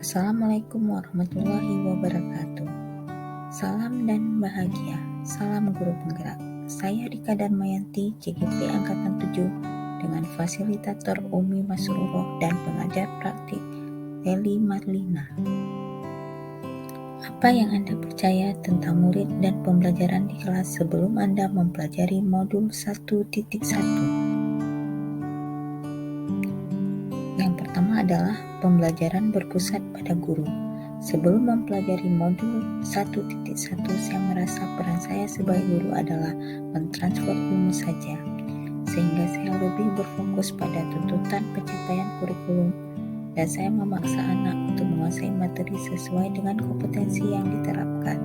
Assalamualaikum warahmatullahi wabarakatuh. Salam dan bahagia. Salam guru penggerak. Saya Rika Darmayanti, CGP Angkatan 7 dengan fasilitator Umi Masrurah dan pengajar praktik Eli Marlina. Apa yang Anda percaya tentang murid dan pembelajaran di kelas sebelum Anda mempelajari modul 1.1? Yang pertama adalah pembelajaran berpusat pada guru. Sebelum mempelajari modul 1.1, saya merasa peran saya sebagai guru adalah mentransfer ilmu saja, sehingga saya lebih berfokus pada tuntutan pencapaian kurikulum, dan saya memaksa anak untuk menguasai materi sesuai dengan kompetensi yang diterapkan.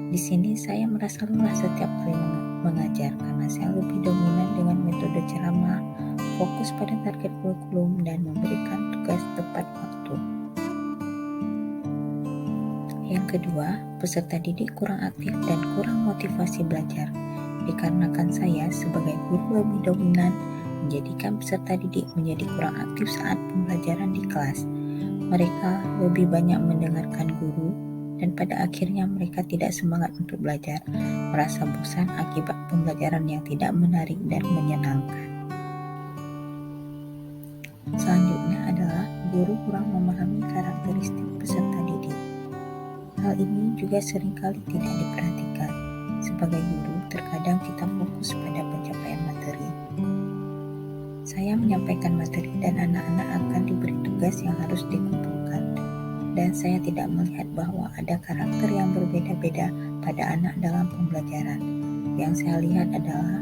Di sini saya merasa lelah setiap kali mengajar karena saya lebih dominan dengan metode ceramah, fokus pada target kurikulum, dan memberikan tugas tepat waktu. Yang kedua, peserta didik kurang aktif dan kurang motivasi belajar. Dikarenakan saya sebagai guru lebih dominan menjadikan peserta didik menjadi kurang aktif saat pembelajaran di kelas. Mereka lebih banyak mendengarkan guru, dan pada akhirnya mereka tidak semangat untuk belajar, merasa bosan akibat pembelajaran yang tidak menarik dan menyenangkan. Selanjutnya adalah guru kurang memahami karakteristik peserta didik. Hal ini juga seringkali tidak diperhatikan. Sebagai guru, terkadang kita fokus pada pencapaian materi. Saya menyampaikan materi dan anak-anak akan diberi tugas yang harus dikumpulkan. Dan saya tidak melihat bahwa ada karakter yang berbeda-beda pada anak dalam pembelajaran. Yang saya lihat adalah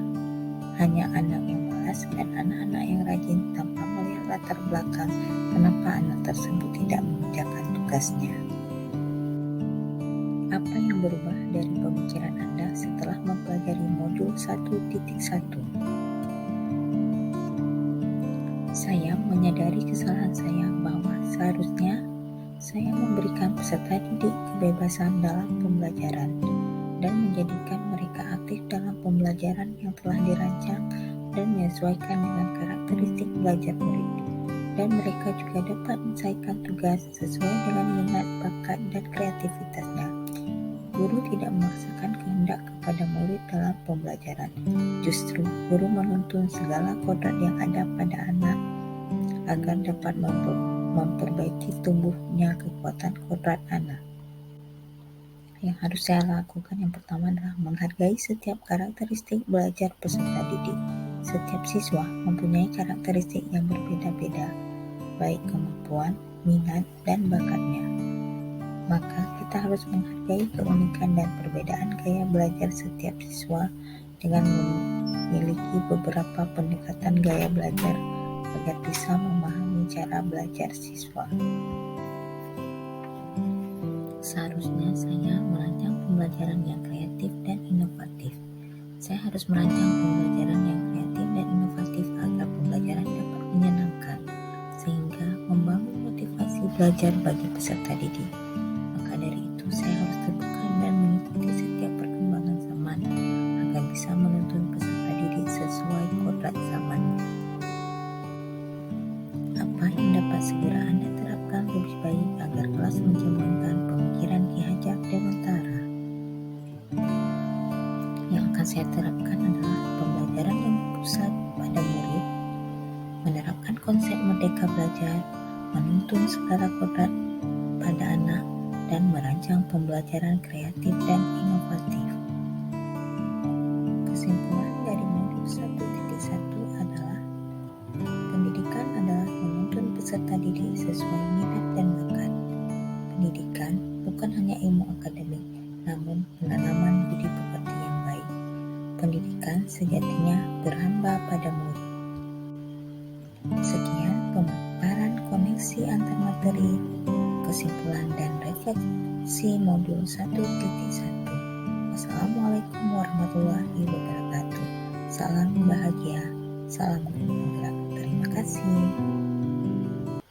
hanya anak yang malas dan anak-anak yang rajin tanpa melihat latar belakang kenapa anak tersebut tidak mengerjakan tugasnya. Apa yang berubah dari pemikiran Anda setelah mempelajari modul 1.1? Saya menyadari kesalahan saya bahwa seharusnya saya memberikan peserta didik kebebasan dalam pembelajaran dan menjadikan mereka aktif dalam pembelajaran yang telah dirancang dan menyesuaikan dengan karakteristik belajar murid, dan mereka juga dapat menyelesaikan tugas sesuai dengan minat, bakat, dan kreativitasnya. Guru tidak memaksakan kehendak kepada murid dalam pembelajaran. Justru, guru menuntun segala kodrat yang ada pada anak agar dapat memperbaiki tumbuhnya kekuatan kodrat anak. Yang harus saya lakukan yang pertama adalah menghargai setiap karakteristik belajar peserta didik. Setiap siswa mempunyai karakteristik yang berbeda-beda, baik kemampuan, minat, dan bakatnya. Maka kita harus menghargai keunikan dan perbedaan gaya belajar setiap siswa dengan memiliki beberapa pendekatan gaya belajar agar bisa memahami cara belajar siswa. Seharusnya saya merancang pembelajaran yang kreatif dan inovatif. Saya harus merancang pembelajaran yang kreatif dan inovatif agar pembelajaran dapat menyenangkan, sehingga membangun motivasi belajar bagi peserta didik. Maka dari itu, saya harus terbuka dan mengikuti setiap perkembangan zaman agar bisa menuntun peserta didik sesuai kodrat zaman. Apa yang dapat segera Anda terapkan lebih baik agar kelas menjalankan pemikiran Ki Hajar Dewantara? Yang akan saya terapkan adalah pembelajaran yang berpusat pada murid, menerapkan konsep merdeka belajar, menuntun segala kodrat pada anak, dan merancang pembelajaran kreatif dan inovatif. Kesimpulan dari modul 1.1 adalah pendidikan adalah menuntun peserta didik sesuai minat dan bakat. Pendidikan bukan hanya ilmu akademik, namun penanaman budi pekerti yang baik. Pendidikan sejatinya berhamba pada murid. Sekian pemaparan koneksi antar materi, kesimpulan dan refleksi modul 1.1. Wassalamualaikum warahmatullahi wabarakatuh. Salam bahagia, salam guru penggerak. Terima kasih.